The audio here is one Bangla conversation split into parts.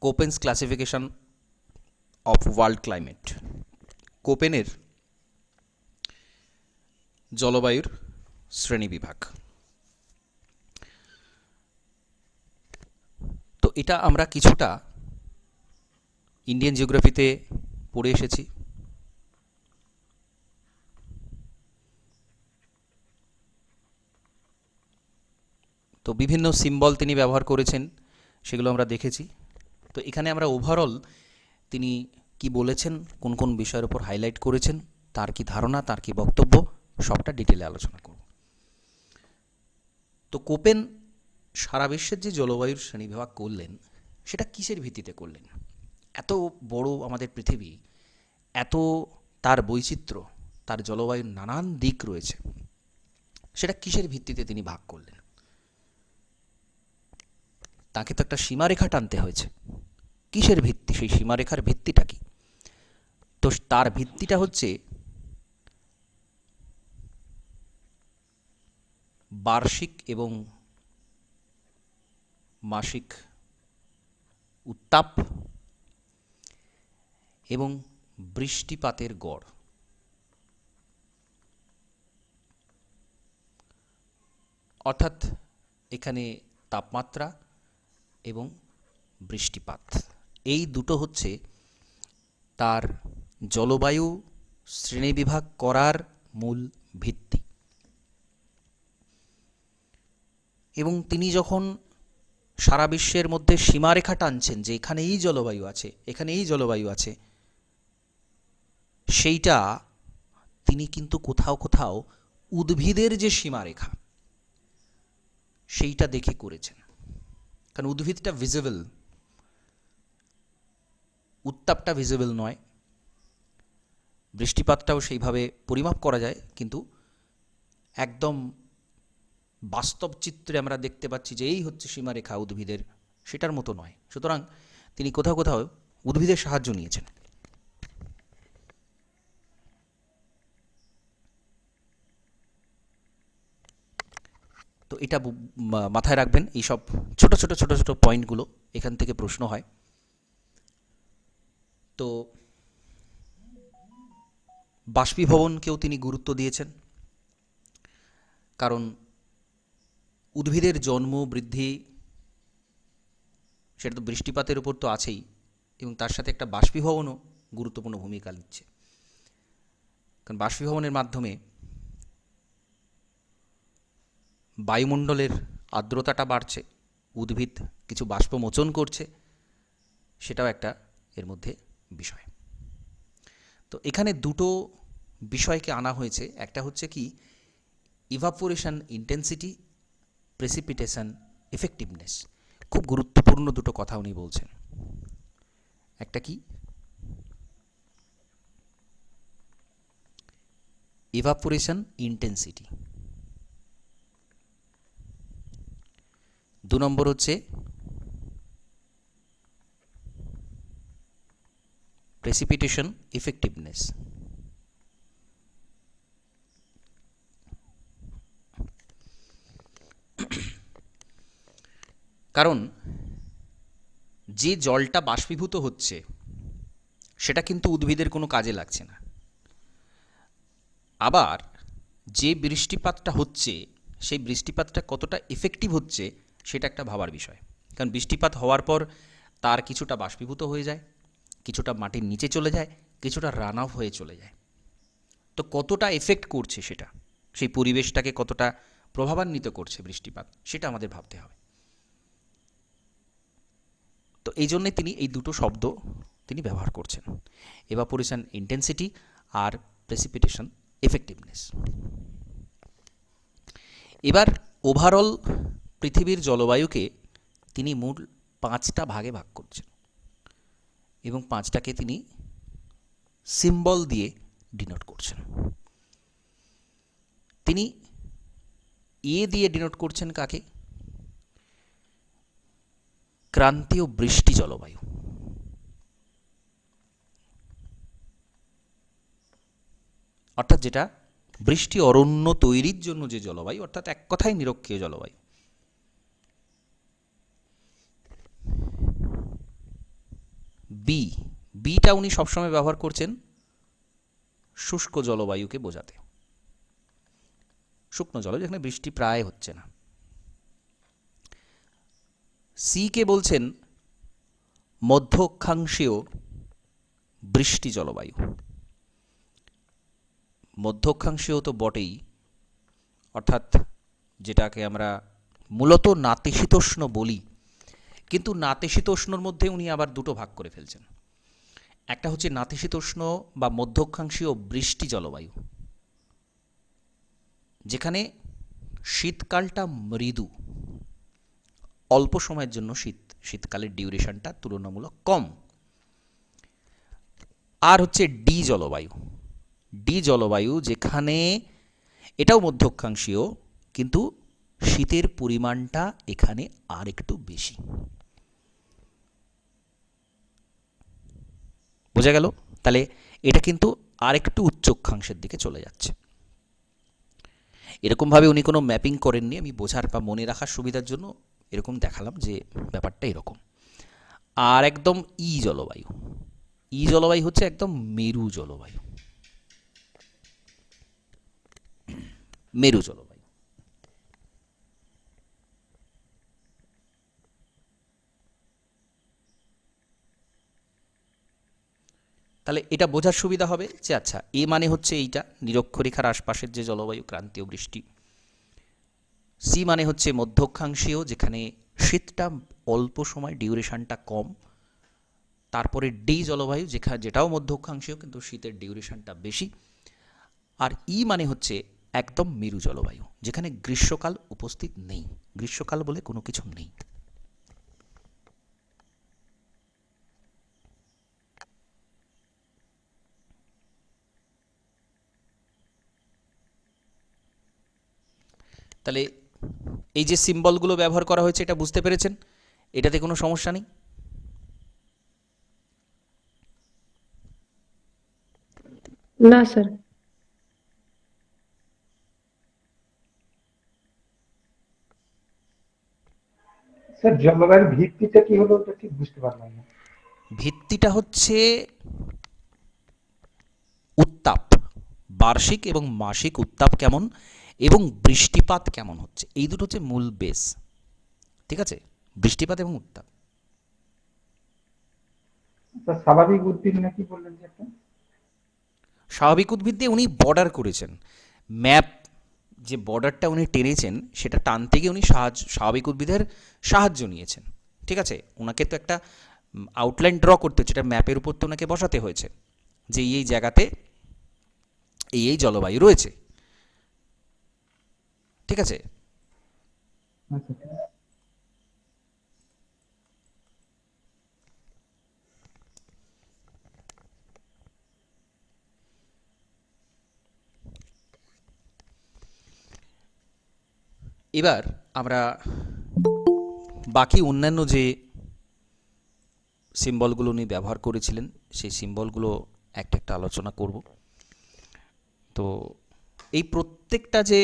কোপেনস ক্লাসিফিকেশন অফ ওয়ার্ল্ড ক্লাইমেট, কোপেনের জলবায়ুর শ্রেণীবিভাগ। তো এটা আমরা কিছুটা ইন্ডিয়ান জিওগ্রাফিতে পড়ে এসেছি। তো বিভিন্ন সিম্বল তিনি ব্যবহার করেছেন, সেগুলো আমরা দেখেছি। তো এখানে আমরা ওভারঅল তিনি কি বলেছেন, কোন কোন বিষয়ের উপর হাইলাইট করেছেন, তার কি ধারণা, তার কি বক্তব্য, সবটা ডিটেলে আলোচনা করব। তো কোপেন সারা বিশ্বের যে জলবায়ুর শ্রেণীবিভাগ করলেন, সেটা কিসের ভিত্তিতে করলেন? এত বড় আমাদের পৃথিবী, এত তার বৈচিত্র্য, তার জলবায়ুর নানান দিক রয়েছে, সেটা কিসের ভিত্তিতে তিনি ভাগ করলেন? তাকে তো একটা সীমারেখা টানতে হয়েছে। কিসের ভিত্তি? সেই সীমারেখার ভিত্তিটা কি? তো তার ভিত্তিটা হচ্ছে বার্ষিক এবং মাসিক উত্তাপ এবং বৃষ্টিপাতের গড়। অর্থাৎ এখানে তাপমাত্রা এবং বৃষ্টিপাত, এই দুটো হচ্ছে তার জলবায়ু শ্রেণীবিভাগ করার মূল ভিত্তি। এবং তিনি যখন সারা বিশ্বের মধ্যে সীমারেখা টানছেন যে এখানে এই জলবায়ু আছে, এখানে এই জলবায়ু আছে, সেইটা তিনি কিন্তু কোথাও কোথাও উদ্ভিদের যে সীমারেখা সেইটা দেখে করেছেন। কারণ উদ্ভিদটা ভিজিবল, উত্তাপটা ভিজিবল নয়, বৃষ্টিপাতটাও সেইভাবে পরিমাপ করা যায়, কিন্তু একদম বাস্তব চিত্রে আমরা দেখতে পাচ্ছি যে এই হচ্ছে সীমারেখা উদ্ভিদের, সেটার মতো নয়। সুতরাং তিনি কোথাও কোথাও উদ্ভিদের সাহায্য নিয়েছেন। তো এটা মাথায় রাখবেন, এই সব ছোট ছোট ছোট ছোট পয়েন্টগুলো এখান থেকে প্রশ্ন হয়। তো বাষ্পীভবনকেও তিনি গুরুত্ব দিয়েছেন, কারণ উদ্ভিদের জন্ম বৃদ্ধি সেটা তো বৃষ্টিপাতের উপর তো আছেই, এবং তার সাথে একটা বাষ্পীভবনও গুরুত্বপূর্ণ ভূমিকা নিচ্ছে। কারণ বাষ্পীভবনের মাধ্যমে বায়ুমণ্ডলের আর্দ্রতাটা বাড়ছে, উদ্ভিদ কিছু বাষ্পমোচন করছে, সেটাও একটা এর মধ্যে বিষয়। তো এখানে দুটো বিষয়কে আনা হয়েছে, একটা হচ্ছে কি ইভাপোরেশন ইন্টেন্সিটি, প্রেসিপিটেশন এফেক্টিভনেস। খুব গুরুত্বপূর্ণ দুটো কথা উনি বলছেন। একটা কি ইভাপোরেশন ইন্টেন্সিটি, দু নম্বর হচ্ছে প্রেসিপিটেশন ইফেক্টিভনেস। কারণ যে জলটা বাষ্পীভূত হচ্ছে সেটা কিন্তু উদ্ভিদের কোনো কাজে লাগছে না, আবার যে বৃষ্টিপাতটা হচ্ছে সেই বৃষ্টিপাতটা কতটা এফেক্টিভ হচ্ছে সেটা একটা ভাবার বিষয়। কারণ বৃষ্টিপাত হওয়ার পর তার কিছুটা বাষ্পীভূত হয়ে যায়, কিছুটা মাটির নিচে চলে যায়, কিছুটা রান অফ হয়ে চলে যায়। তো কতটা এফেক্ট করছে সেটা, সেই পরিবেশটাকে কতটা প্রভাবান্বিত করছে বৃষ্টিপাত, সেটা আমাদের ভাবতে হবে। তো এই জন্যে তিনি এই দুটো শব্দ তিনি ব্যবহার করছেন, ইভাপোরেশন ইন্টেন্সিটি আর প্রেসিপিটেশন এফেক্টিভনেস। এবার ওভারঅল পৃথিবীর জলবায়ুকে তিনি মূল 5টা ভাগে ভাগ করছেন, এবং 5টাকে তিনি সিম্বল দিয়ে ডিনোট করছেন। তিনি এ দিয়ে ডিনোট করছেন কাকে? ক্রান্তীয় বৃষ্টি জলবায়ু। অর্থাৎ যেটা বৃষ্টি অরণ্য তৈরির জন্য যে জলবায়ু, অর্থাৎ এক কথায় নিরক্ষীয় জলবায়ু। বি, বিটা উনি সবসময় ব্যবহার করছেন শুষ্ক জলবায়ুকে বোঝাতে, শুকনো জল যেখানে বৃষ্টি প্রায় হচ্ছে না। সি কে বলছেন মধ্য অক্ষাংশীয় বৃষ্টি জলবায়ু। মধ্য অক্ষাংশীয় তো বটেই, অর্থাৎ যেটাকে আমরা মূলত নাতিশীতোষ্ণ বলি, কিন্তু নাতিশীতোষ্ণর মধ্যে উনি আবার দুটো ভাগ করে ফেলছেন। একটা হচ্ছে নাতিশীতোষ্ণ বা মধ্য অক্ষাংশীয় বৃষ্টি জলবায়ু, যেখানে শীতকালটা মৃদু, অল্প সময়ের জন্য শীতকালের ডিউরেশনটা তুলনামূলক কম। আর হচ্ছে ডি জলবায়ু, ডি জলবায়ু যেখানে এটাও মধ্য অক্ষাংশীয়, কিন্তু শীতের পরিমাণটা এখানে আর একটু বেশি। বোঝা গেল? তাহলে এটা কিন্তু আর একটু উচ্চ অক্ষাংশের দিকে চলে যাচ্ছে। এরকমভাবে উনি কোনো ম্যাপিং করেননি, আমি বোঝার বা মনে রাখার সুবিধার জন্য এরকম দেখালাম যে ব্যাপারটা এরকম। আর একদম ই জলবায়ু, ই জলবায়ু হচ্ছে একদম মেরু জলবায়ু, মেরু জলবায়ু। তাহলে এটা বোঝার সুবিধা হবে যে আচ্ছা এ মানে হচ্ছে এইটা নিরক্ষরেখার আশপাশের যে জলবায়ু, ক্রান্তীয় বৃষ্টি। সি মানে হচ্ছে মধ্য অক্ষাংশীয়, যেখানে শীতটা অল্প সময়, ডিউরেশনটা কম। তারপরে ডি জলবায়ু, যেটাও মধ্য অক্ষাংশীয় কিন্তু শীতের ডিউরেশনটা বেশি। আর ই মানে হচ্ছে একদম মেরু জলবায়ু, যেখানে গ্রীষ্মকাল উপস্থিত নেই, গ্রীষ্মকাল বলে কোনো কিছু নেই। তাহলে এই যে সিম্বলগুলো ব্যবহার করা হয়েছে এটা বুঝতে পেরেছেন? এটাতে কোনো সমস্যা নেই? না স্যার। স্যার জলবায়ুর ভিত্তিটা কি হলো ওটা ঠিক বুঝতে পারলাম না। ভিত্তিটা হচ্ছে উত্তাপ, বার্ষিক এবং মাসিক উত্তাপ কেমন এবং বৃষ্টিপাত কেমন হচ্ছে, এই দুটো হচ্ছে মূল বেস। ঠিক আছে? বৃষ্টিপাত এবং উত্তাপ। স্যার স্বাভাবিক উদ্ভিদ নাকি বললেন যে একটা? স্বাভাবিক উদ্ভিদ দিয়ে উনি বর্ডার করেছেন, ম্যাপ যে বর্ডারটা উনি টেনেছেন সেটা টানতে গিয়ে উনি স্বাভাবিক উদ্ভিদের সাহায্য নিয়েছেন। ঠিক আছে? ওনাকে তো একটা আউটলাইন ড্র করতে হচ্ছে, এটা ম্যাপের উপর তো ওনাকে বসাতে হয়েছে যে এই জায়গাতে এই জলবায়ু রয়েছে। ঠিক আছে? আচ্ছা ঠিক আছে। এবার আমরা বাকি অন্যান্য যে সিম্বলগুলো উনি ব্যবহার করেছিলেন সেই সিম্বলগুলো একটা একটা আলোচনা করব। তো এই প্রত্যেকটা যে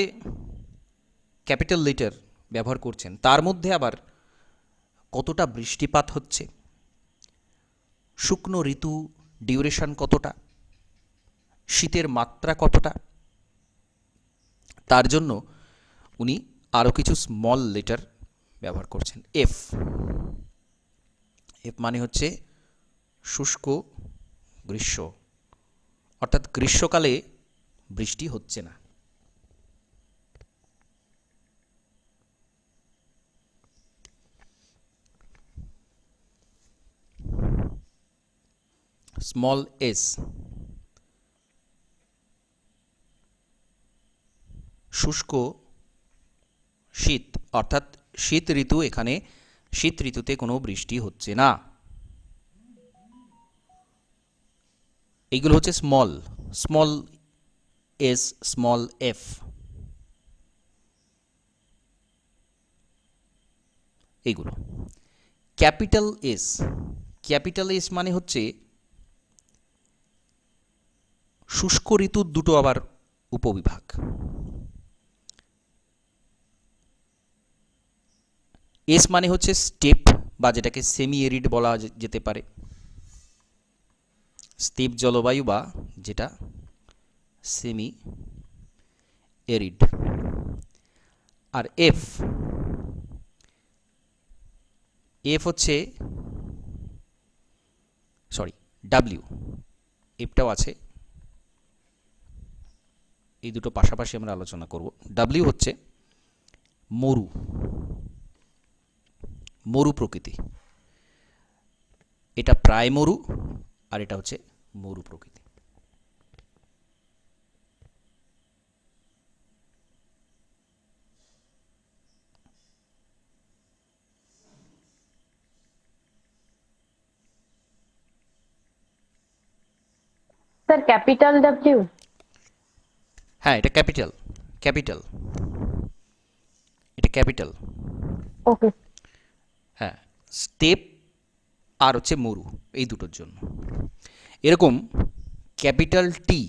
ক্যাপিটাল লেটার ব্যবহার করছেন তার মধ্যে আবার কতটা বৃষ্টিপাত হচ্ছে, শুকনো ঋতু ডিউরেশন কতটা, শীতের মাত্রা কতটা, তার জন্য উনি আরও কিছু স্মল লেটার ব্যবহার করছেন। এফ, এফ মানে হচ্ছে শুষ্ক গ্রীষ্ম, অর্থাৎ গ্রীষ্মকালে বৃষ্টি হচ্ছে না। স্মল এস, শুষ্ক শীত, অর্থাৎ শীত ঋতু, এখানে শীত ঋতুতে কোনো বৃষ্টি হচ্ছে না। এইগুলো হচ্ছে small, small S, small F. এইগুলো ক্যাপিটাল এস, ক্যাপিটাল এস মানে হচ্ছে শুষ্ক ঋতুর দুটো আবার উপবিভাগ। এস মানে হচ্ছে স্টেপ বা যেটাকে সেমি এরিড বলা যেতে পারে। স্টিপ জলবায়ু বা যেটা সেমি এরিড। আর এফ হচ্ছে সরি ডাব্লিউ, এফটাও আছে, এই দুটো পাশাপাশি আমরা আলোচনা করব। ডাব্লিউ হচ্ছে মরু, মরু প্রকৃতি, এটা প্রায় মরু আর এটা হচ্ছে মরু প্রকৃতি। Sir capital W. হ্যাঁ, এটা ক্যাপিটাল, ক্যাপিটাল, এটা ক্যাপিটাল। ওকে। হ্যাঁ, স্টেপ আর হচ্ছে মরু, এই দুটোর জন্য। এরকম ক্যাপিটাল টি,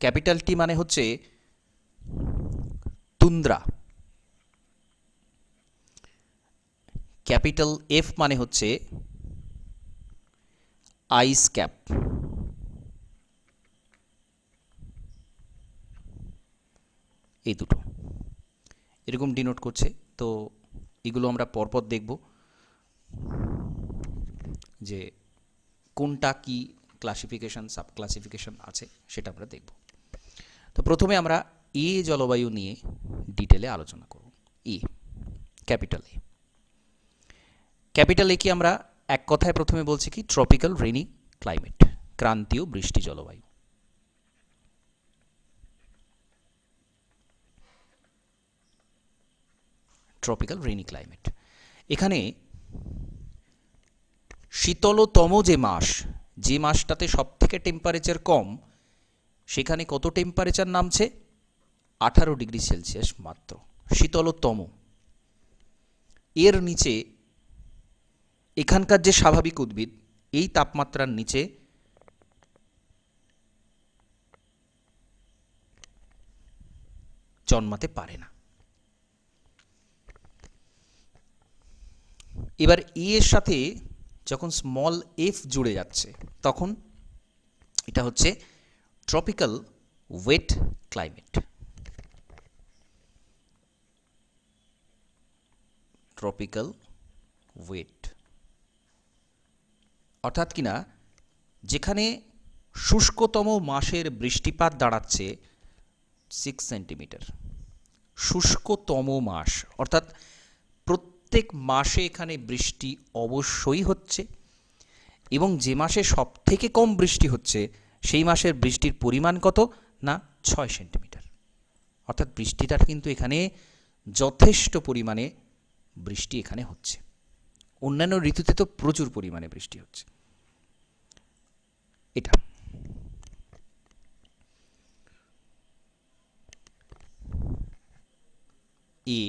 ক্যাপিটাল টি মানে হচ্ছে তুন্দ্রা। ক্যাপিটাল এফ মানে হচ্ছে আইস ক্যাপ। এই দুটো এরকম ডিনোট করছে। তো এগুলো আমরা পরপর দেখব যে কোনটা কি ক্লাসিফিকেশন, সাব ক্লাসিফিকেশন আছে সেটা আমরা দেখব। তো প্রথমে আমরা এ জলবায়ু নিয়ে ডিটেলে আলোচনা করব। এ, ক্যাপিটাল এ। ক্যাপিটাল এ কি আমরা এক কথায় প্রথমে বলছি কি ট্রপিক্যাল রেনি ক্লাইমেট, ক্রান্তীয় বৃষ্টি জলবায়ু। Tropical rainy climate. এখানে শীতলতম যে মাস, যে মাসটাতে সব থেকে টেম্পারেচার কম, সেখানে কত টেম্পারেচার নামছে? 18 ডিগ্রি সেলসিয়াস মাত্র, শীতলতম। এর নিচে এখানকার যে স্বাভাবিক উদ্ভিদ এই তাপমাত্রার নিচে জন্মাতে পারে না। এবার এর সাথে যখন স্মল এফ জুড়ে যাচ্ছে তখন এটা হচ্ছে tropical wet climate. Tropical wet অর্থাৎ কিনা যেখানে শুষ্কতম মাসের বৃষ্টিপাত দাঁড়াচ্ছে 6 সেন্টিমিটার। শুষ্কতম মাস অর্থাৎ প্রত্যেক মাসে এখানে বৃষ্টি অবশ্যই হচ্ছে, এবং যে মাসে সব থেকে কম বৃষ্টি হচ্ছে সেই মাসের বৃষ্টির পরিমাণ কত না 6 সেন্টিমিটার। অর্থাৎ বৃষ্টিটার কিন্তু এখানে যথেষ্ট পরিমাণে বৃষ্টি এখানে হচ্ছে। অন্যান্য ঋতুতে তো প্রচুর পরিমাণে বৃষ্টি হচ্ছে। এটা এ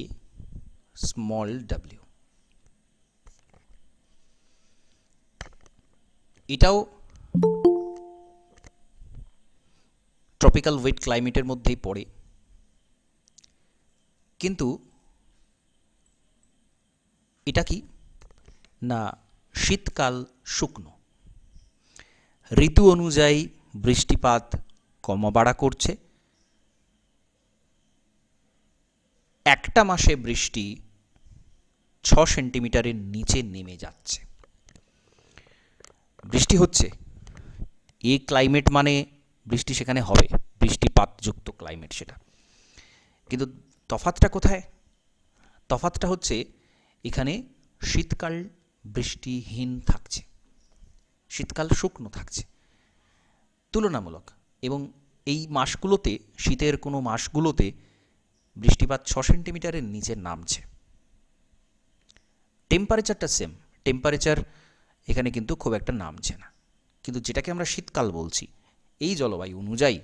স্মল ডাব্লিউ। এটাও ট্রপিক্যাল ওয়েট ক্লাইমেটের মধ্যেই পড়ে, কিন্তু এটা কি না শীতকাল শুকনো, ঋতু অনুযায়ী বৃষ্টিপাত কমা বাড়া করছে। একটা মাসে বৃষ্টি 6 সেন্টিমিটারের নিচে নেমে যাচ্ছে। বৃষ্টি হচ্ছে, এই ক্লাইমেট মানে বৃষ্টি সেখানে হবে, বৃষ্টিপাতযুক্ত ক্লাইমেট সেটা। কিন্তু তফাৎটা কোথায়? তফাৎটা হচ্ছে এখানে শীতকাল বৃষ্টিহীন থাকছে, শীতকাল শুকনো থাকছে তুলনামূলক। এবং এই মাসগুলোতে, শীতের কোনো মাসগুলোতে বৃষ্টিপাত 6 সেন্টিমিটারের নিচে নামছে। টেম্পারেচারটা সেম, টেম্পারেচার এখানে কিন্তু খুব একটা নামছে না। কিন্তু যেটাকে আমরা শীতকাল বলছি এই জলবায়ু অনুযায়ী,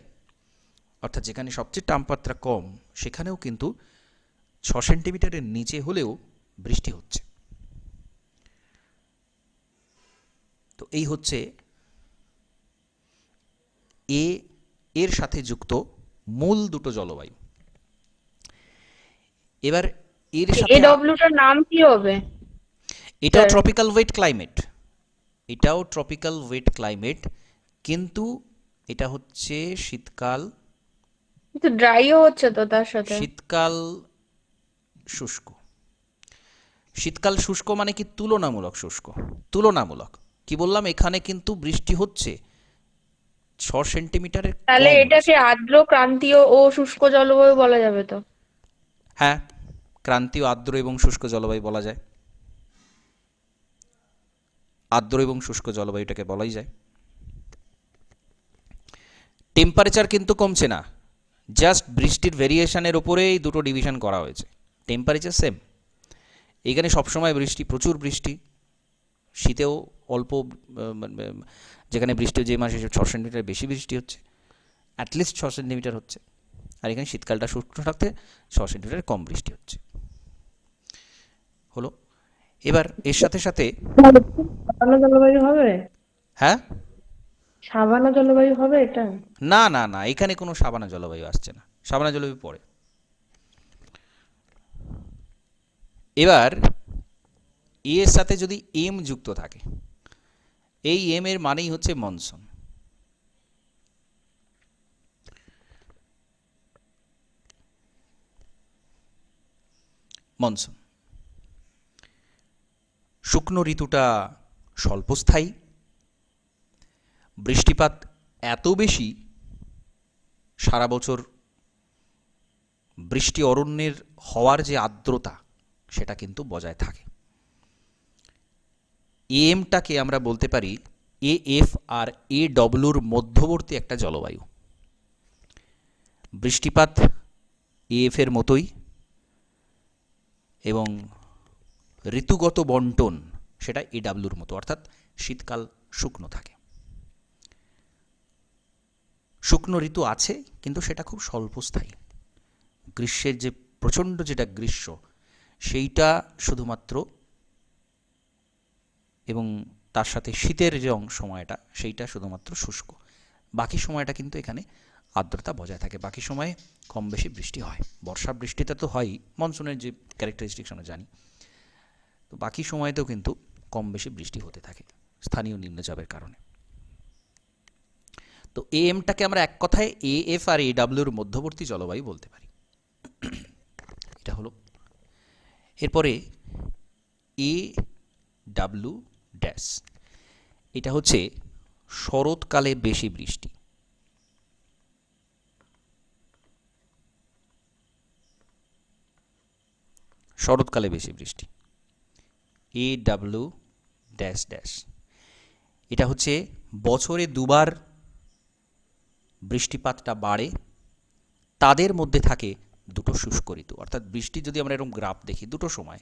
অর্থাৎ যেখানে সবচেয়ে তাপমাত্রা কম সেখানেও কিন্তু 6 সেন্টিমিটারের নিচে হলেও বৃষ্টি হচ্ছে। তো এই হচ্ছে এর সাথে যুক্ত মূল দুটো জলবায়ু। এবার এর সাথে এডব্লিউটার নাম কি হবে? এটাও ট্রপিক্যাল ওয়েট ক্লাইমেট, এটাও ট্রপিক্যাল ওয়েট ক্লাইমেট, কিন্তু এটা হচ্ছে শীতকাল, কিন্তু ড্রাইও হচ্ছে তো তার সাথে। শীতকাল শুষ্ক। শীতকাল শুষ্ক মানে কি? তুলনামূলক শুষ্ক। তুলনামূলক কি বললাম? এখানে কিন্তু বৃষ্টি হচ্ছে 6 সেন্টিমিটারের তাহলে কম এটাকে বৃষ্টি। আর্দ্র, ক্রান্তীয় ও শুষ্ক জলবায়ু বলা যাবে তো? হ্যাঁ, ক্রান্তীয়, আর্দ্র এবং শুষ্ক জলবায়ু বলা যায়। আর্দ্র এবং শুষ্ক জলবায়ুটাকে বলাই যায়। টেম্পারেচার কিন্তু কমছে না, জাস্ট বৃষ্টির ভেরিয়েশনের ওপরেই দুটো ডিভিশন করা হয়েছে। Temperature same. এখানে সবসময় বৃষ্টি, প্রচুর বৃষ্টি, শীতেও অল্প, মানে যেখানে বৃষ্টি যে মাসে 6 সেন্টিমিটার বেশি বৃষ্টি হচ্ছে, অ্যাটলিস্ট 6 সেন্টিমিটার হচ্ছে। আর এখানে শীতকালটা শুষ্ক থাকতে 6 সেন্টিমিটার কম বৃষ্টি হচ্ছে। হলো। এবার এর সাথে সাথে, সাবানা জলবায়ু হবে? হ্যাঁ, সাবানা জলবায়ু হবে এটা? না না না, এখানে কোনো সাবানা জলবায়ু আসছে না, সাবানা জলবায়ু পরে। এবার এর সাথে যদি এম যুক্ত থাকে, এই এম এর মানেই হচ্ছে মনসুন। মনসুন। শুকনো ঋতুটা স্বল্পস্থায়ী, বৃষ্টিপাত এত বেশি, সারা বছর বৃষ্টি অরণ্যের হওয়ার যে আর্দ্রতা সেটা কিন্তু বজায় থাকে। এমটাকে আমরা বলতে পারি এ এফ আর এ ডব্লুর মধ্যবর্তী একটা জলবায়ু। বৃষ্টিপাত এএফ এর মতোই, এবং ঋতুগত বন্টন সেটা এডাব্লুর মতো, অর্থাৎ শীতকাল শুকনো থাকে। শুকনো ঋতু আছে, কিন্তু সেটা খুব স্বল্পস্থায়ী। গ্রীষ্মের যে প্রচণ্ড যেটা গ্রীষ্ম, সেইটা শুধুমাত্র, এবং তার সাথে শীতের যে সময়টা সেইটা শুধুমাত্র শুষ্ক। বাকি সময়টা কিন্তু এখানে আর্দ্রতা বজায় থাকে, বাকি সময়ে কম বেশি বৃষ্টি হয়। বর্ষা বৃষ্টিটা তো হয়ই, মনসুনের যে ক্যারেক্টারিস্টিক্স আমরা জানি। তো বাকি সময়তেও কিন্তু কম বেশি বৃষ্টি হতে থাকে স্থানীয় নিম্নচাপের কারণে। তো এমটাকে আমরা এক কথায় এ এফ আর এ ডাব্লিউর মধ্যবর্তী জলবায়ু বলতে পারি। এটা হলো। এরপরে এ ডাব্লিউ ড্যাশ, এটা হচ্ছে শরৎকালে বেশি বৃষ্টি। শরৎকালে বেশি বৃষ্টি, এ ডাব্লিউ ড্যাশ ড্যাশ। এটা হচ্ছে বছরে দুবার বৃষ্টিপাতটা বাড়ে, তাদের মধ্যে থাকে দুটো শুষ্ক ঋতু। অর্থাৎ বৃষ্টি যদি আমরা এরকম গ্রাফ দেখি, দুটো সময়,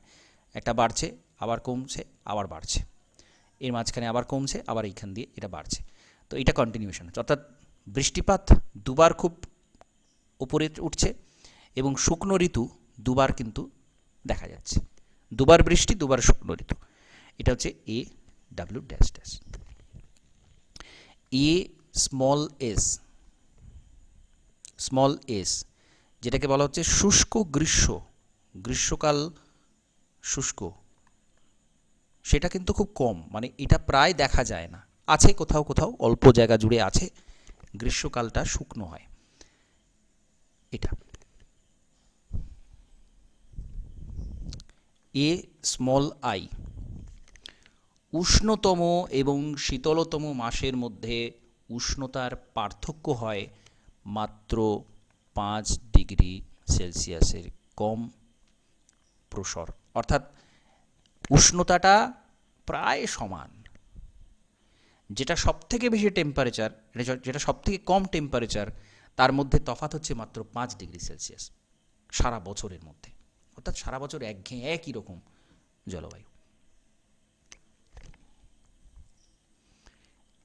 একটা বাড়ছে আবার কমছে আবার বাড়ছে, এর মাঝখানে আবার কমছে আবার এইখান দিয়ে এটা বাড়ছে। তো এটা কন্টিনিউশন হচ্ছে, অর্থাৎ বৃষ্টিপাত দুবার খুব উপরে উঠছে, এবং শুকনো ঋতু দুবার কিন্তু দেখা যাচ্ছে। দুবার বৃষ্টি, দুবার শুকনো ঋতু। এটা হচ্ছে এ W dash dash. A small S, small S, যেটাকে বলা হচ্ছে শুষ্ক গ্রীষ্ম, গ্রীষ্মকাল শুষ্ক, সেটা কিন্তু খুব কম, মানে এটা প্রায় দেখা যায় না। আছে কোথাও কোথাও অল্প জায়গা জুড়ে আছে, গ্রীষ্মকালটা শুকনো হয়। এটা এ স্মল আই, উষ্ণতম এবং শীতলতম মাসের মধ্যে উষ্ণতার পার্থক্য হয় মাত্র 5 ডিগ্রি সেলসিয়াসের কম প্রসর, অর্থাৎ উষ্ণতাটা প্রায় সমান। যেটা সবথেকে বেশি টেম্পারেচার, যেটা সবথেকে কম টেম্পারেচার, তার মধ্যে তফাৎ হচ্ছে মাত্র 5 ডিগ্রি সেলসিয়াস সারা বছরের মধ্যে। অর্থাৎ সারা বছর একঘেয়ে একই রকম জলবায়ু।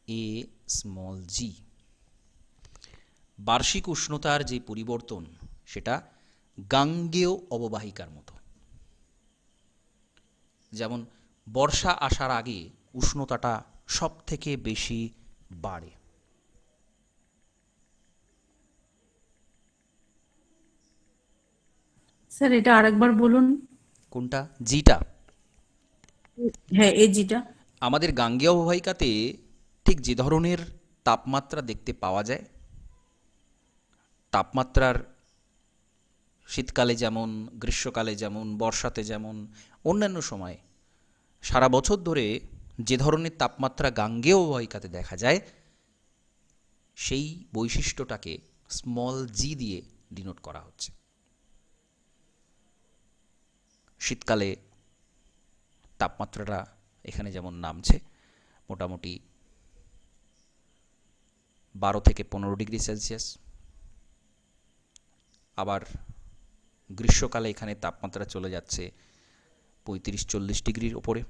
এ স্মল জি, বার্ষিক উষ্ণতার যে পরিবর্তন সেটা গাঙ্গেয় অববাহিকার মতো। যেমন বর্ষা আসার আগে উষ্ণতাটা সব থেকে বেশি বাড়ে। স্যার এটা আরেকবার বলুন। কোনটা? জিটা। হ্যাঁ, এজিটা। আমাদের গাঙ্গেয় অববাহিকাতে ঠিক যে ধরনের তাপমাত্রা দেখতে পাওয়া যায়। তাপমাত্রার শীতকালে যেমন, গ্রীষ্মকালে যেমন, বর্ষাতে যেমন, অন্যান্য সময়ে সারা বছর ধরে যে ধরনের তাপমাত্রা গাঙ্গেয় অববাহিকাতে দেখা যায়, সেই বৈশিষ্ট্যটাকে স্মল জি দিয়ে ডিনোট করা হচ্ছে। শীতকালে তাপমাত্রাটা এখানে যেমন নামছে মোটামুটি 12 থেকে 15 ডিগ্রি সেলসিয়াস। আবার গ্রীষ্মকালে এখানে তাপমাত্রা চলে যাচ্ছে 35-40 ডিগ্রির ওপরে।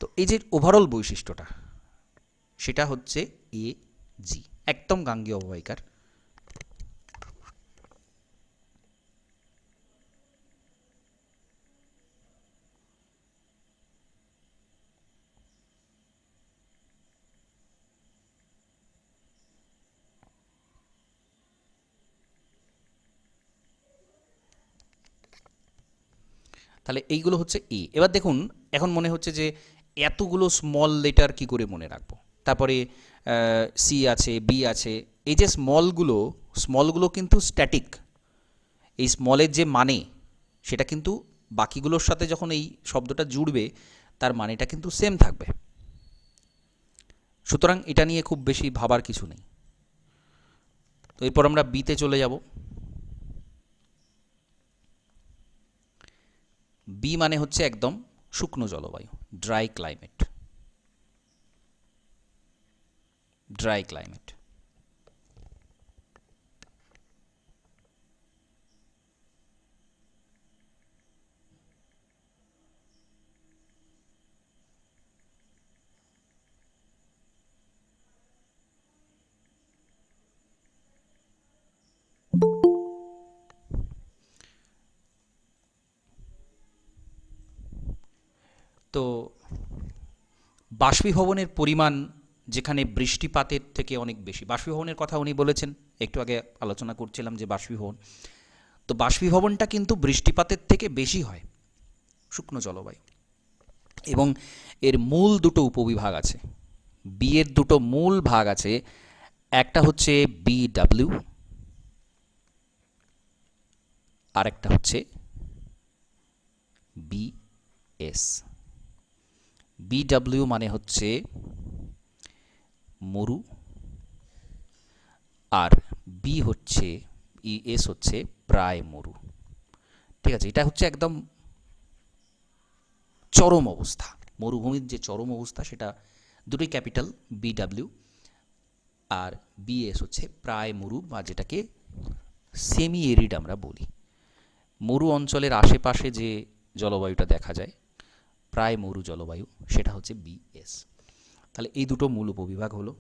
তো এই যে ওভারঅল বৈশিষ্ট্যটা, সেটা হচ্ছে এ জি, একদম গাঙ্গেয় অববাহিকার। তাহলে এইগুলো হচ্ছে এ। এবার দেখুন, এখন মনে হচ্ছে যে এতগুলো স্মল লেটার কি করে মনে রাখবো, তারপরে সি আছে, বি আছে। এই যে স্মলগুলো কিন্তু স্ট্যাটিক। এই স্মলের যে মানে, সেটা কিন্তু বাকিগুলোর সাথে যখন এই শব্দটা জুড়বে, তার মানেটা কিন্তু সেম থাকবে। সুতরাং এটা নিয়ে খুব বেশি ভাবার কিছু নেই। তো এরপর আমরা বিতে চলে যাব। বি মানে হচ্ছে একদম শুকনো জলবায়ু, ড্রাই ক্লাইমেট। Dry climate. তো বাষ্পীভবনের পরিমাণ যেখানে বৃষ্টিপাতের থেকে অনেক বেশি, বাষ্পীভবনের কথা উনি বলেছেন, একটু আগে আলোচনা করছিলাম যে বাষ্পীভবন, তো বাষ্পীভবনটা কিন্তু বৃষ্টিপাতের থেকে বেশি হয় শুকনো জলবায়ু। এবং এর মূল দুটো উপবিভাগ আছে, বি এর দুটো মূল ভাগ আছে। একটা হচ্ছে বিডব্লিউ, আর একটা হচ্ছে বিএস। বিডব্লিউ মানে হচ্ছে মরু, আর বি হচ্ছে এস হচ্ছে প্রায় মরু। ঠিক আছে, এটা হচ্ছে একদম চরম অবস্থা, মরুভূমির যে চরম অবস্থা, সেটা দুটোই ক্যাপিটাল, বিডব্লিউ আর বিএস হচ্ছে প্রায় মরু, বা যেটাকে সেমি এরিড আমরা বলি। মরু অঞ্চলের আশেপাশে যে জলবায়ুটা দেখা যায়, প্রায় মরু জলবায়ু, সেটা হচ্ছে বিএস। তাহলে এই দুটো মূল উপবিভাগ হলো।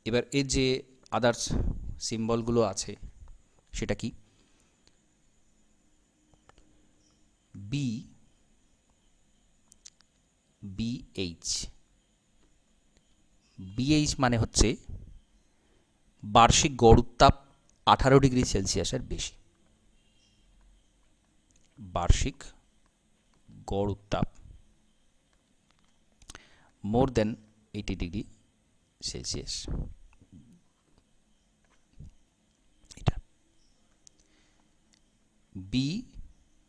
এবার এর যে আদার্স সিম্বলগুলো আছে, সেটা কি? B, BH. বিএইচ মানে হচ্ছে বার্ষিক গড় উত্তাপ 18 ডিগ্রি সেলসিয়াসের বেশি। বার্ষিক গড় উত্তাপ মোর দেন 80 ডিগ্রি সেলসিয়াস। এটা বি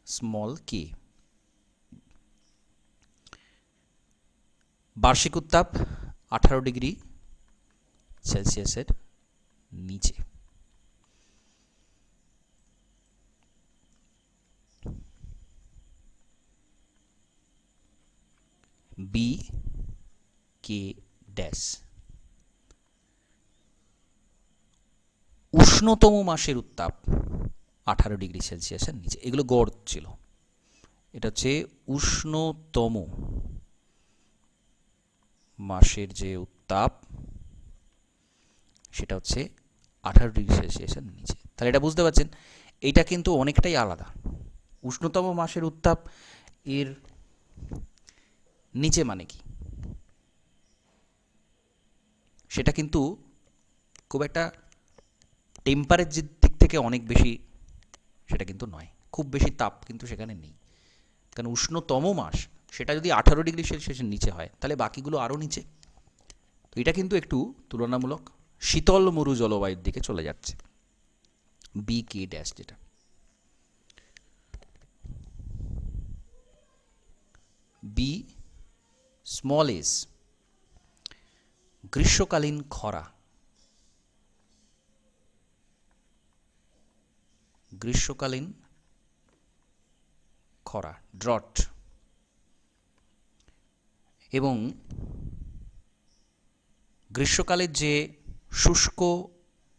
স্মল কে, বার্ষিক উত্তাপ 18 ডিগ্রি সেলসিয়াসের নিচে। বি কে ড্যাশ, উষ্ণতম মাসের উত্তাপ 18 ডিগ্রি সেলসিয়াসের নিচে। এগুলো গড় ছিল। এটা হচ্ছে উষ্ণতম মাসের যে উত্তাপ, সেটা হচ্ছে 18 ডিগ্রি সেলসিয়াসের নিচে। তাহলে এটা বুঝতে পারছেন, এটা কিন্তু অনেকটাই আলাদা। উষ্ণতম মাসের উত্তাপ এর নিচে মানে কি? সেটা কিন্তু খুব একটা টেম্পারেচার দিক থেকে অনেক বেশি সেটা কিন্তু নয়, খুব বেশি তাপ কিন্তু সেখানে নেই। কারণ উষ্ণতম মাস সেটা যদি 18 ডিগ্রি সেলসিয়াসের নিচে হয় তাহলে বাকিগুলো আরও নিচে। তো এটা কিন্তু একটু তুলনামূলক শীতল মরু জলবায়ুর দিকে চলে যাচ্ছে, বি কে ড্যাশ যেটা। বি স্মল এস গ্রীষ্মকালীন খরা। গ্রীষ্মকালীন খরা, ড্রট। এবং গ্রীষ্মকালের যে শুষ্ক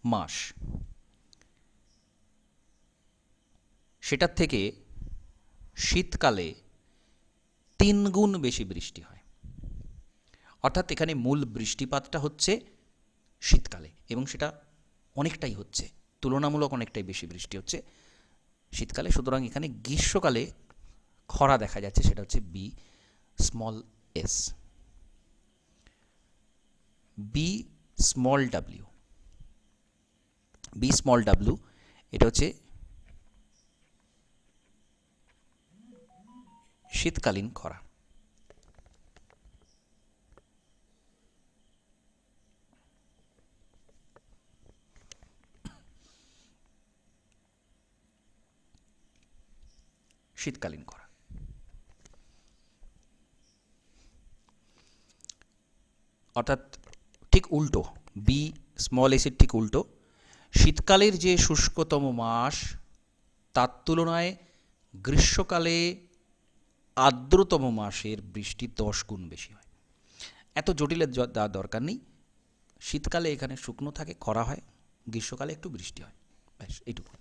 মাস সেটার থেকে শীতকালে 3 গুণ বেশি বৃষ্টি হয়। অর্থাৎ এখানে মূল বৃষ্টিপাতটা হচ্ছে শীতকালে এবং সেটা অনেকটাই হচ্ছে, তুলনামূলক অনেকটাই বেশি বৃষ্টি হচ্ছে শীতকালে। সুতরাং এখানে গ্রীষ্মকালে খরা দেখা যাচ্ছে, সেটা হচ্ছে B small S. B small W, B small W এটা হচ্ছে শীতকালীন খরা। শীতকালীন খরা। অর্থাৎ ঠিক উল্টো, বি স্মল এসের ঠিক উল্টো। শীতকালের যে শুষ্কতম মাস তার তুলনায় গ্রীষ্মকালে আর্দ্রতম মাসের বৃষ্টি 10 গুণ বেশি হয়। এত জটিলের দেওয়ার দরকার নেই। শীতকালে এখানে শুকনো থাকে, খরা হয়, গ্রীষ্মকালে একটু বৃষ্টি হয়, ব্যাস এইটুকু।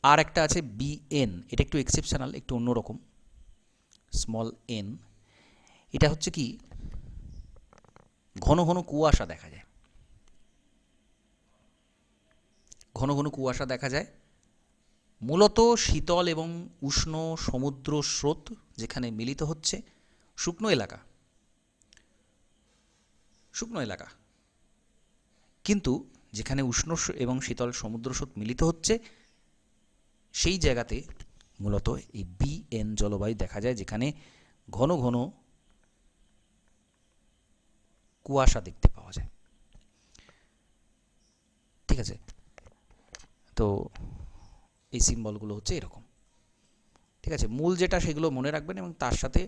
আর একটা আছে বি এন, এটা একটু এক্সেপশনাল, একটু অন্যরকম। স্মল এন এটা হচ্ছে কি, ঘন ঘন কুয়াশা দেখা যায়। ঘন ঘন কুয়াশা দেখা যায় মূলত শীতল এবং উষ্ণ সমুদ্র স্রোত যেখানে মিলিত হচ্ছে। শুকনো এলাকা, শুকনো এলাকা, কিন্তু যেখানে উষ্ণ এবং শীতল সমুদ্র স্রোত মিলিত হচ্ছে সেই জায়গাতে মূলত এই বি এন জলবায়ু দেখা যায়, যেখানে ঘন ঘন কুয়াশা দেখতে পাওয়া যায়। ঠিক আছে, তো এই সিম্বলগুলো হচ্ছে এরকম। ঠিক আছে, মূল যেটা সেগুলো মনে রাখবেন এবং তার সাথে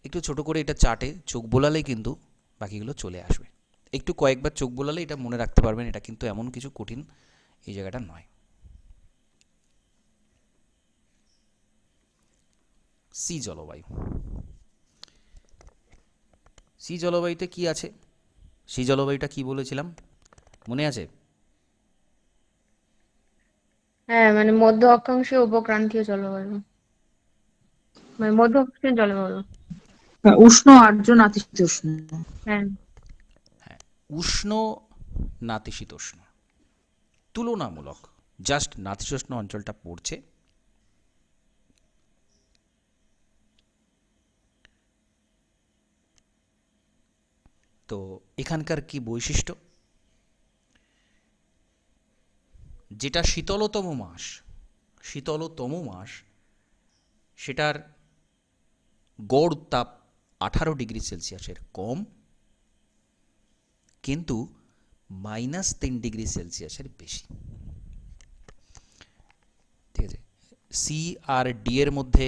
একটু ছোট করে এটা চার্টে চোখ বোলালেই কিন্তু বাকিগুলো চলে আসবে। একটু কয়েকবার চোখ বোলালে এটা মনে রাখতে পারবেন, এটা কিন্তু এমন কিছু কঠিন এই জায়গাটা নয়। সি জলবায়ু। সি জলবায়ুতে কি আছে? সি জলবায়ুটা কি বলেছিলাম মনে আছে? হ্যাঁ, মানে মধ্য অক্ষাংশীয় উপক্রান্তীয় জলবায়ু, মানে মধ্য অক্ষাংশীয় জলবায়ু। উষ্ণ আর্দ্র নাতিশীতোষ্ণ। হ্যাঁ। হ্যাঁ, উষ্ণ নাতিশীতোষ্ণ, তুলনামূলক জাস্ট নাতিশীতোষ্ণ অঞ্চলটা পড়ছে। তো এখানকার কি বৈশিষ্ট্য? যেটা শীতলতম মাস, শীতলতম মাস সেটার গড় উত্তাপ 18 ডিগ্রি সেলসিয়াসের কম, কিন্তু -3 ডিগ্রি সেলসিয়াসের বেশি। ঠিক আছে, সি আর ডি এর মধ্যে,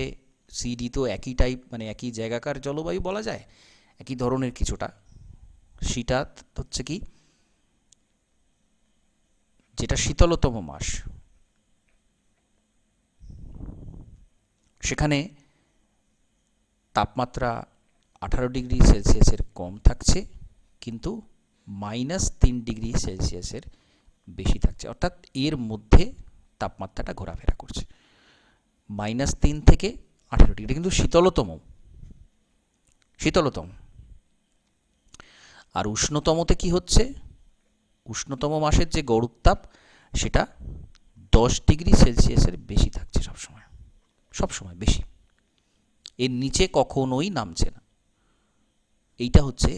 সি ডি তো একই টাইপ, মানে একই জায়গাকার জলবায়ু বলা যায়, একই ধরনের কিছুটা। সেটা হচ্ছে কি, যেটা শীতলতম মাস সেখানে তাপমাত্রা 18 ডিগ্রি সেলসিয়াসের কম থাকছে, কিন্তু -3 ডিগ্রি সেলসিয়াসের বেশি থাকছে। অর্থাৎ এর মধ্যে তাপমাত্রাটা ঘোরাফেরা করছে, -3 থেকে 18 ডিগ্রি, কিন্তু শীতলতম। শীতলতম। আর উষ্ণতমতে কি হচ্ছে? উষ্ণতম মাসের যে গড় উত্তাপ সেটা 10 ডিগ্রি সেলসিয়াসের বেশি থাকছে সবসময়, সবসময় বেশি। এর নিচে কখনোই নামছে না। এইটা হচ্ছে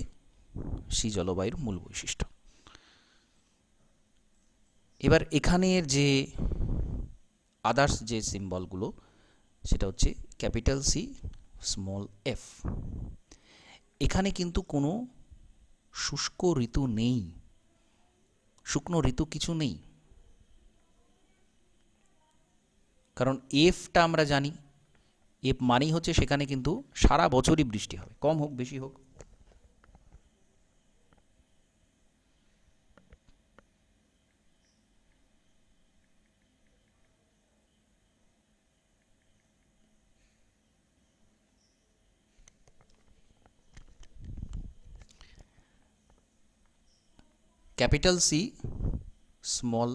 সি জলবায়ুর মূল বৈশিষ্ট্য। এবার এখানের যে আদার্স যে সিম্বলগুলো, সেটা হচ্ছে ক্যাপিটাল সি, স্মল এফ। এখানে কিন্তু কোনো শুষ্ক ঋতু নেই, শুকনো ঋতু কিছু নেই। কারণ এফটা আমরা জানি, এফ মানেই হচ্ছে সেখানে কিন্তু সারা বছরই বৃষ্টি হবে, কম হোক বেশি হোক। ক্যাপিটাল সি, স্মল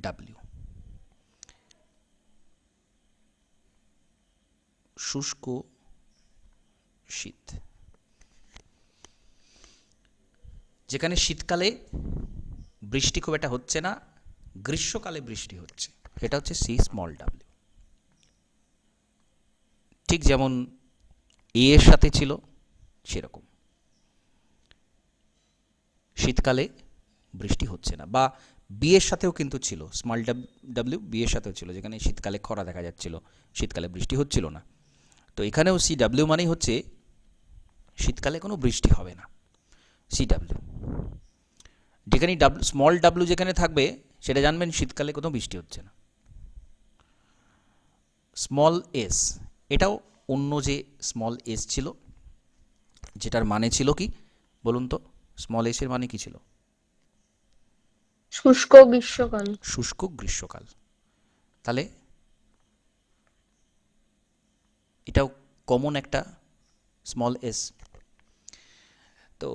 ডাব্লিউ, শুষ্ক শীত। যেখানে শীতকালে বৃষ্টি খুব একটা হচ্ছে না, গ্রীষ্মকালে বৃষ্টি হচ্ছে, এটা হচ্ছে সি স্মল ডাব্লিউ। ঠিক যেমন এ এর সাথে ছিল সেরকম, শীতকালে বৃষ্টি হচ্ছে না। বা বি এর সাথেও কিন্তু ছিল, স্মল ডাব্লিউ বি এর সাথেও ছিল, যেখানে শীতকালে খরা দেখা যাচ্ছিল, শীতকালে বৃষ্টি হচ্ছিল না। তো এখানেও সি ডাব্লিউ মানেই হচ্ছে শীতকালে কোনো বৃষ্টি হবে না, সি ডাব্লিউ। যেখানে স্মল ডাব্লিউ যেখানে থাকবে সেটা জানবেন শীতকালে কোনো বৃষ্টি হচ্ছে না। স্মল এস, এটাও অন্য যে স্মল এস ছিল, যেটার মানে ছিল কি বলুন তো? স্মল এস এর মানে কি ছিল? শুষ্ক গ্রীষ্মকাল। শুষ্ক গ্রীষ্মকাল। তাহলে এটাও কমন একটা স্মল এস। তো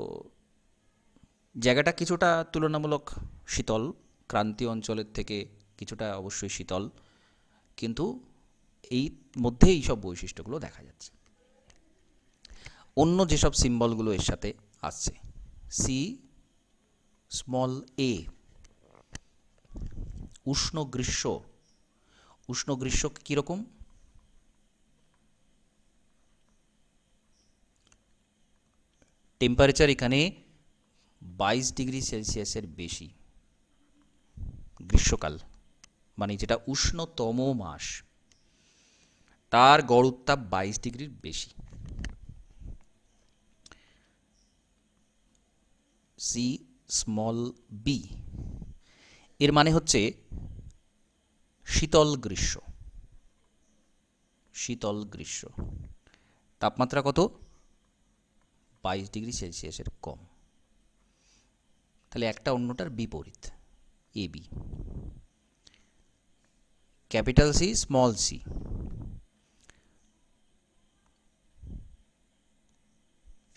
জায়গাটা কিছুটা তুলনামূলক শীতল, ক্রান্তীয় অঞ্চলের থেকে কিছুটা অবশ্যই শীতল, কিন্তু এই মধ্যে এই সব বৈশিষ্ট্যগুলো দেখা যাচ্ছে। অন্য যেসব সিম্বলগুলো এর সাথে আসছে, সি স্মল এ, উষ্ণ গ্রীষ্ম। উষ্ণ গ্রীষ্ম কীরকম? টেম্পারেচার এখানে 22 ডিগ্রি সেলসিয়াসের বেশি। গ্রীষ্মকাল মানে যেটা উষ্ণতম মাস, তার গড় উত্তাপ 22 ডিগ্রির বেশি। সি স্মল বি, এর মানে হচ্ছে শীতল গ্রীষ্ম। শীতল গ্রীষ্ম, তাপমাত্রা কত? 22 ডিগ্রি সেলসিয়াসের কম। তাহলে একটা অন্যটার বিপরীত, A B. Capital C small C,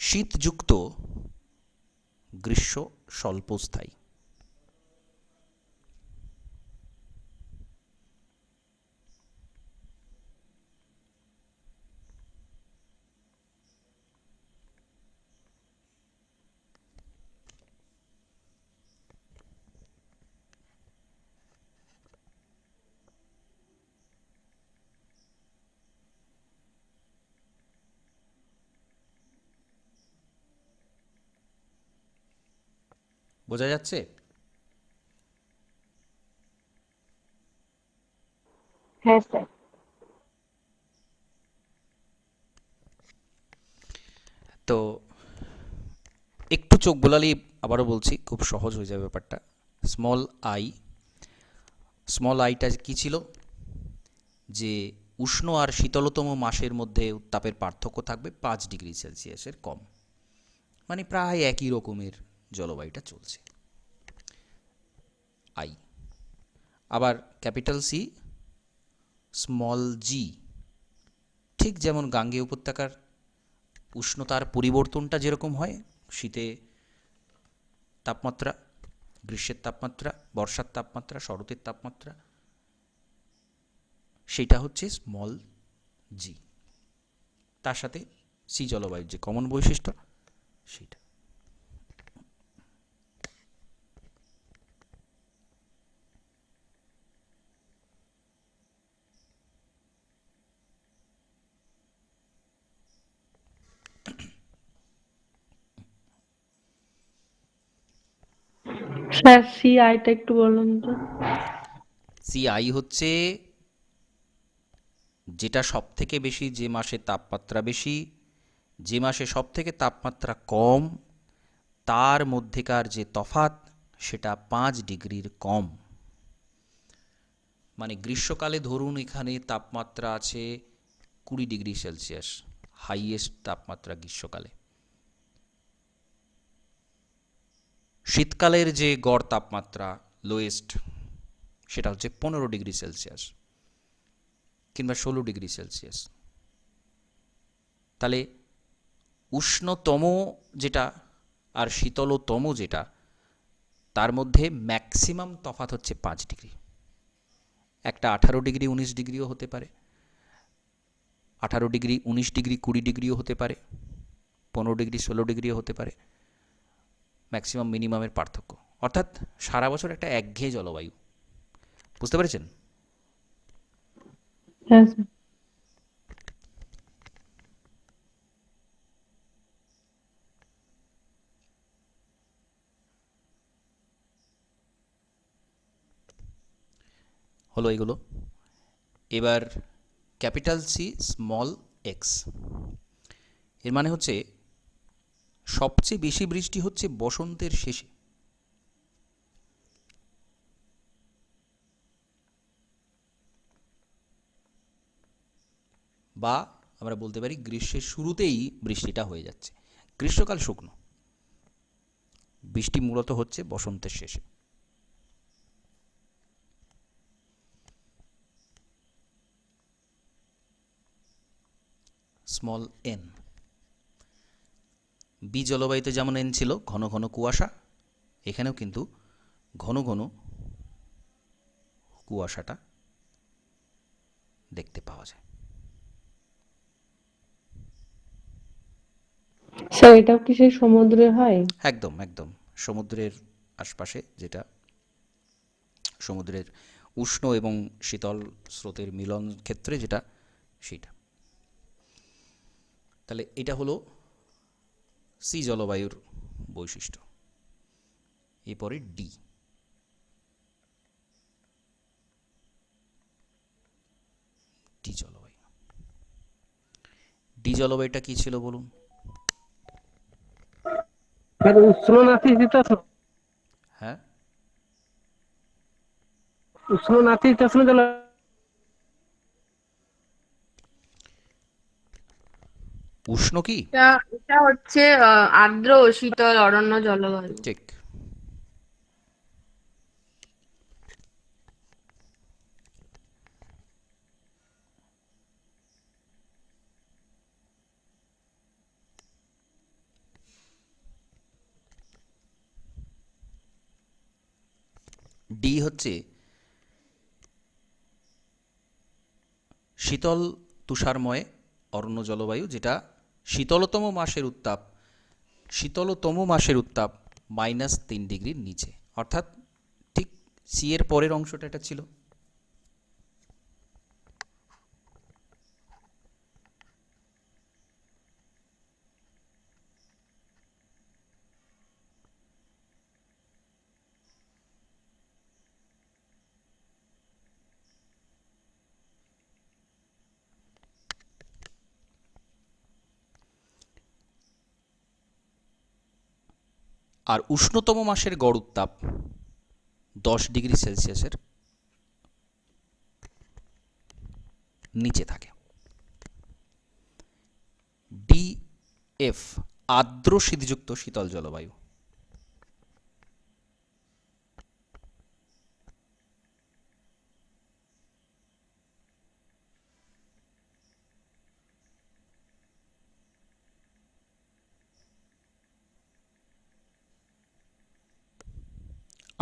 শীতযুক্ত গ্রীষ্ম স্বল্পস্থায়ী। বোঝা যাচ্ছে? হ্যাঁ স্যার। তো একটু চোখ বোলালেই, আবারও বলছি, খুব সহজ হয়ে যাবে ব্যাপারটা। স্মল আই, স্মল আইটা কি ছিল? যে উষ্ণ আর শীতলতম মাসের মধ্যে উত্তাপের পার্থক্য থাকবে 5 ডিগ্রি সেলসিয়াসের কম, মানে প্রায় একই রকমের জলবায়ুটা চলছে, আই। আবার ক্যাপিটাল সি স্মল জি, ঠিক যেমন গাঙ্গেয় উপত্যকার উষ্ণতার পরিবর্তনটা যেরকম হয়, শীতে তাপমাত্রা, গ্রীষ্মের তাপমাত্রা, বর্ষার তাপমাত্রা, শরতের তাপমাত্রা, সেটা হচ্ছে স্মল জি। তার সাথে সি জলবায়ুর যে কমন বৈশিষ্ট্য সেটা। স্যার সি আইটা একটু বলুন তো। CI হচ্ছে যেটা সব থেকে বেশি, যে মাসে তাপমাত্রা বেশি, যে মাসে সব থেকে তাপমাত্রা কম, তার মধ্যেকার যে তফাৎ সেটা 5 ডিগ্রির কম। মানে গ্রীষ্মকালে ধরুন এখানে তাপমাত্রা আছে 20 ডিগ্রি সেলসিয়াস, হাইয়েস্ট তাপমাত্রা গ্রীষ্মকালে। শীতকালের যে গড় তাপমাত্রা লোয়েস্ট সেটা হচ্ছে 15 ডিগ্রি সেলসিয়াস কিংবা 16 ডিগ্রি সেলসিয়াস। তাহলে উষ্ণতম যেটা আর শীতলতম যেটা, তার মধ্যে ম্যাক্সিমাম তফাৎ হচ্ছে 5 ডিগ্রি। একটা 18 ডিগ্রি 19 ডিগ্রিও হতে পারে, 18 ডিগ্রি 19 ডিগ্রি 20 ডিগ্রিও হতে পারে, 15 ডিগ্রি 16 ডিগ্রিও হতে পারে। ম্যাক্সিমাম মিনিমামের পার্থক্য, অর্থাৎ সারা বছর একটা একঘেয়ে জলবায়ু। বুঝতে পেরেছেন? হ্যাঁ স্যার। হলো এগুলো। এবার ক্যাপিটাল সি স্মল এক্স, এর মানে হচ্ছে সবচেয়ে বেশি বৃষ্টি হচ্ছে বসন্তের শেষে, বা আমরা বলতে পারি গ্রীষ্মের শুরুতেই বৃষ্টিটা হয়ে যাচ্ছে। গ্রীষ্মকাল শুকনো, বৃষ্টি মূলত হচ্ছে বসন্তের শেষে। Small N. বি জলবায়ুতে যেমন এন ছিল ঘন ঘন কুয়াশা, এখানেও কিন্তু ঘন ঘন কুয়াশাটা দেখতে পাওয়া যায়। স্যার এটাও কি সেই সমুদ্রে হয়? একদম একদম, সমুদ্রের আশপাশে, যেটা সমুদ্রের উষ্ণ এবং শীতল স্রোতের মিলন ক্ষেত্রে যেটা, সেটা। তাহলে এটা হলো সি জলবায়ুর বৈশিষ্ট্য। এরপরে ডি। ডি জলবায়ু। ডি জলবায়ুটা কি ছিল বলুন? স্যার উষ্ণ নাতিশীতোষ্ণ, হ্যাঁ, উষ্ণ নাতিশীতোষ্ণ জল। উষ্ণ কি? এটা এটা হচ্ছে আর্দ্র ও শীতল অরণ্য জলবায়ু। ঠিক। ডি হচ্ছে শীতল তুষারময় অরণ্য জলবায়ু, যেটা শীতলতম মাসের উত্তাপ, শীতলতম মাসের উত্তাপ -3 ডিগ্রির নিচে। অর্থাৎ ঠিক সি এর পরের অংশটা এটা ছিল। আর উষ্ণতম মাসের গড় উত্তাপ 10 ডিগ্রি সেলসিয়াসের নিচে থাকে। ডি এফ আর্দ্র শীতযুক্ত শীতল জলবায়ু।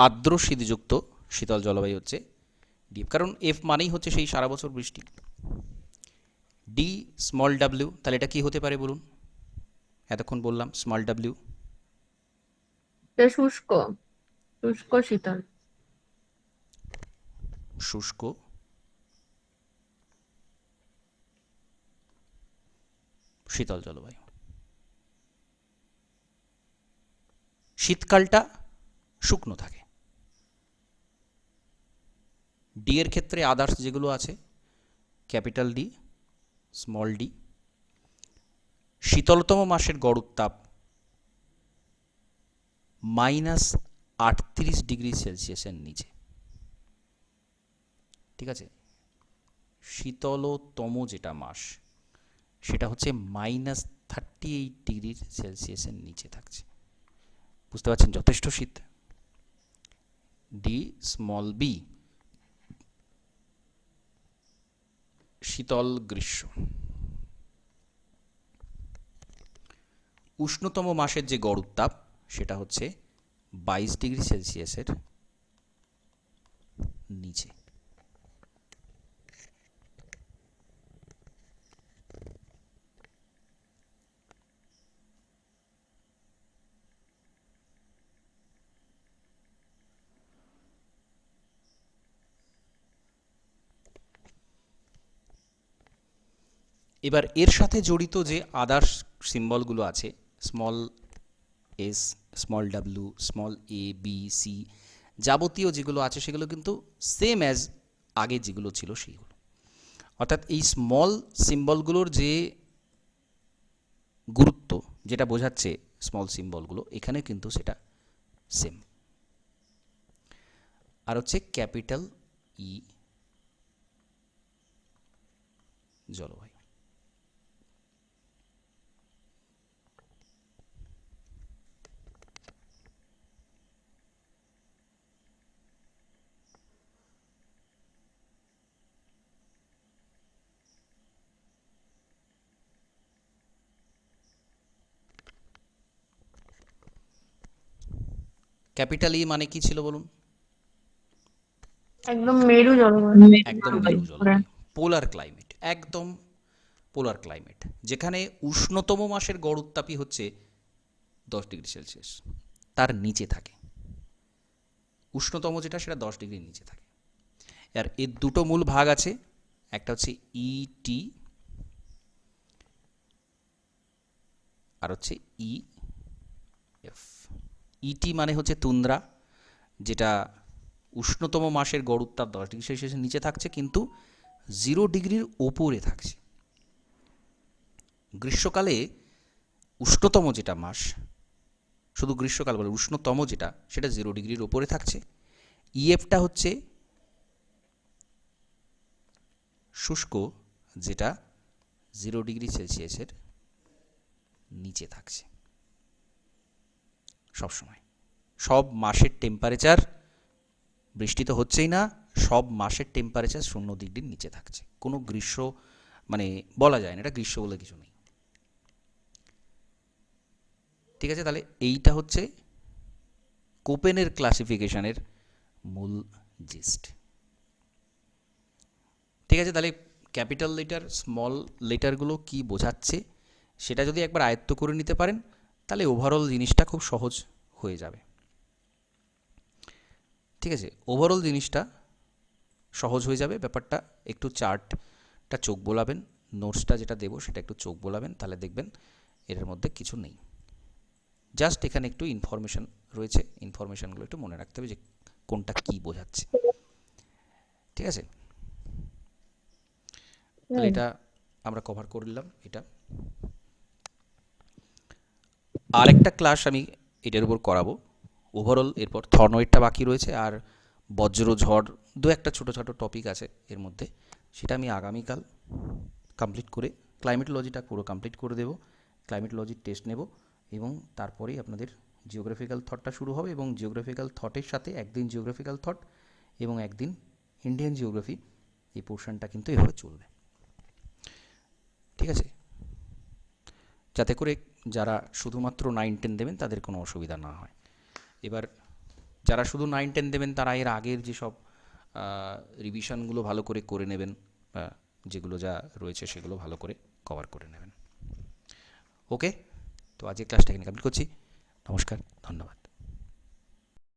আর্দ্র শীতযুক্ত শীতল জলবায়ু হচ্ছে ডি, কারণ এফ মানেই হচ্ছে সেই সারা বছর বৃষ্টি। ডি স্মল ডাব্লিউ, তাহলে এটা কি হতে পারে বলুন? এতক্ষণ বললাম স্মল ডাব্লিউ। এটা শুষ্ক, শুষ্ক শীতল। শুষ্ক শীতল জলবায়ু। শীতকালটা শুকনো থাকে, ডি এর ক্ষেত্রে আদার্স যেগুলো আছে, ক্যাপিটাল ডি, স্মল ডি। শীতলতম মাসের গড় উত্তাপ -38°C নিচে। ঠিক আছে, শীতলতম যেটা মাস সেটা হচ্ছে -38°C নিচে থাকছে। বুঝতে পারছেন, যথেষ্ট শীত। ডি স্মল বি, শীতল গ্রীষ্ম। উষ্ণতম মাসের যে গড় উত্তাপ সেটা হচ্ছে 22°C নিচে। এবার এর সাথে জড়িত যে আদার্স সিম্বলগুলো আছে, small S, small W, small A, B, C, যাবতীয় যেগুলো আছে সেগুলো কিন্তু সেম অ্যাজ আগে যেগুলো ছিল সেইগুলো। অর্থাৎ এই স্মল সিম্বলগুলোর যে গুরুত্ব, যেটা বোঝাচ্ছে স্মল সিম্বলগুলো, এখানে কিন্তু সেটা সেম। আর হচ্ছে ক্যাপিটাল ই জলবায়ু। ক্যাপিটাল ই মানে কি ছিল বলুন? একদম মেরু জলবায়ু। একদম মেরু জলবায়ু, পোলার ক্লাইমেট, একদম পোলার ক্লাইমেট, যেখানে উষ্ণতম মাসের গড় উত্তাপই হচ্ছে 10°C, তার নিচে থাকে। উষ্ণতম যেটা সেটা 10° নিচে থাকে। আর এর দুটো মূল ভাগ আছে, একটা হচ্ছে ইটি আর হচ্ছে ইএফ। ইটি মানে হচ্ছে তুন্দ্রা, যেটা উষ্ণতম মাসের গড় উত্তাপ 10°C নিচে থাকছে কিন্তু 0°র ওপরে থাকছে। গ্রীষ্মকালে উষ্ণতম যেটা মাস, শুধু গ্রীষ্মকাল বলে উষ্ণতম যেটা, সেটা 0°র ওপরে থাকছে। ইএফটা হচ্ছে শুষ্ক, যেটা 0°C নিচে থাকছে সবসময়। সব মাসের টেম্পারেচার, বৃষ্টি তো হচ্ছেই না, সব মাসের টেম্পারেচার 0°র নিচে থাকছে। কোনো গ্রীষ্ম মানে বলা যায় না এটা গ্রীষ্ম বলে কিছু নেই। ঠিক আছে, তাহলে এইটা হচ্ছে কোপেনের ক্লাসিফিকেশনের মূল জিস্ট। ঠিক আছে, তাহলে ক্যাপিটাল লেটার, স্মল লেটারগুলো কি বোঝাচ্ছে সেটা যদি একবার আয়ত্ত করে নিতে পারেন, তাহলে ওভারঅল জিনিসটা খুব সহজ হয়ে যাবে। ঠিক আছে, ওভারঅল জিনিসটা সহজ হয়ে যাবে। ব্যাপারটা একটু চার্টটা চোখ বোলাবেন, নোটসটা যেটা দেবো সেটা একটু চোখ বোলাবেন, তাহলে দেখবেন এর মধ্যে কিছু নেই। জাস্ট এখানে একটু ইনফরমেশন রয়েছে, ইনফরমেশনগুলো একটু মনে রাখতে হবে যে কোনটা কি বোঝাচ্ছে। ঠিক আছে, তাহলে এটা আমরা কভার করে নিলাম। এটা আরেকটা ক্লাস আমি এটার উপর করাবো ওভারঅল, এরপর থর্নওয়েটটা বাকি রয়েছে, আর বজ্র ঝড় দু একটা ছোটো ছোটো টপিক আছে এর মধ্যে, সেটা আমি আগামীকাল কমপ্লিট করে ক্লাইমেটোলজিটা পুরো কমপ্লিট করে দেবো। ক্লাইমেটোলজির টেস্ট নেব এবং তারপরেই আপনাদের জিওগ্রাফিক্যাল থটটা শুরু হবে, এবং জিওগ্রাফিক্যাল থটের সাথে একদিন জিওগ্রাফিক্যাল থট এবং একদিন ইন্ডিয়ান জিওগ্রাফি, এই পোর্শনটা কিন্তু এভাবে চলবে। ঠিক আছে, যাতে করে যারা শুধুমাত্র 9-10 দেবেন তাদের কোনো অসুবিধা না হয়। এবার যারা শুধু 9-10 দেবেন তারা এর আগের যেসব রিভিশনগুলো ভালো করে করে নেবেন, যেগুলো যা রয়েছে সেগুলো ভালো করে কভার করে নেবেন। ওকে, তো আজকে ক্লাসটা এখানে কমপ্লিট করছি। নমস্কার, ধন্যবাদ।